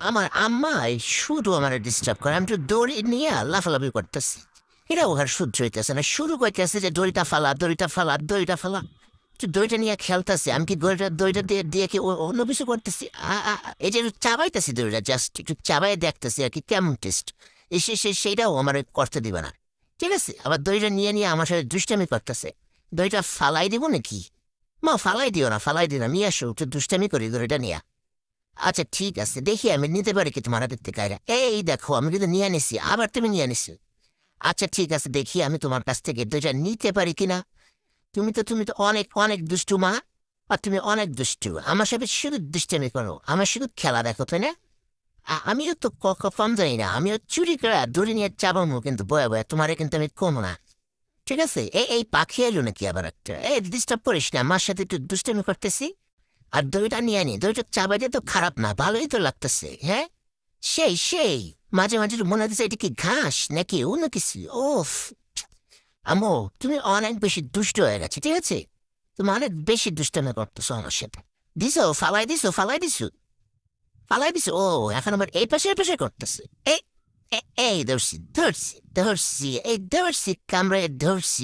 আমার আম্মা শুধু আমার ডিস্টার্ব করে, আমি তো দড়ি নিয়ে লাফালাফি করতেছি। এটা ওখানে সহ্য হইতেছে না, শুরু করতেছে যে দড়িটা ফালা, দড়িটা ফালা, দড়িটা ফালা। তো দড়িটা নিয়ে খেলতেছে, আমি কি দড়িটা দিয়ে দিয়ে কি অন্য কিছু করতেছি? এই যে একটু চাবাইতেছি দড়িটা, জাস্ট একটু চাবাই দেখতেছি আর কি কেমন টেস্ট। সেইটাও আমার করতে দিবে না। ঠিক আছে, আবার দড়িটা নিয়ে নিয়ে আমার সাথে দুষ্টামি করতেছে। দড়িটা ফালাই দিব নাকি? মা ফালাই দিও না, ফালাই দিও না, নিয়ে আসো, একটু দুষ্টামি করি দড়িটা নিয়ে। আচ্ছা ঠিক আছে, দেখি আমি নিতে পারি কি তোমার হাতের থেকে আইরা। এই দেখো আমি কিন্তু নিয়ে নিছি, আবার তুমি নিয়ে নিছো। আচ্ছা ঠিক আছে, দেখি আমি তোমার কাছ থেকে দুইটা নিতে পারি কিনা। তুমি তো অনেক অনেক দুষ্টু মা। আর তুমি অনেক দুষ্টু, আমার সাথে শুধু দুষ্টামি করো, আমার শুধু খেলা দেখো, তাই না? আমিও তো কম জানি না, আমিও চুরি করে দড়ি নিয়ে চাবামো, কিন্তু বয়া বয়া তোমারে কিন্তু আমি কমো না। ঠিক আছে, এই পাখি এলো নাকি আবার একটা? এই ডিস্টার্ব করিস না, আমার সাথে একটু দুষ্টামি করতেছি। আর দইটা নিয়ে নি, দইটা চাবাইতে তো খারাপ না, ভালোই তো লাগতেছে, হ্যাঁ। সেই মাঝে মাঝে তো মনে হচ্ছে এটা কি ঘাস নাকি অন্য কিছু। ওফ, আমো, তুমি অনেক বেশি দুষ্ট হয়ে গেছে, ঠিক আছে? তুমি অনেক বেশি দুষ্টামি করতেছো আমার সাথে। দিছো, ফালাই দিছো, ফালাই দিছো, ফালাই দিছো। ও, এখন আবার এই পাশে করতেছে। এই এই ধরছি ধরছি ধরছি, এই ধরছি, কামড়ে ধরছি।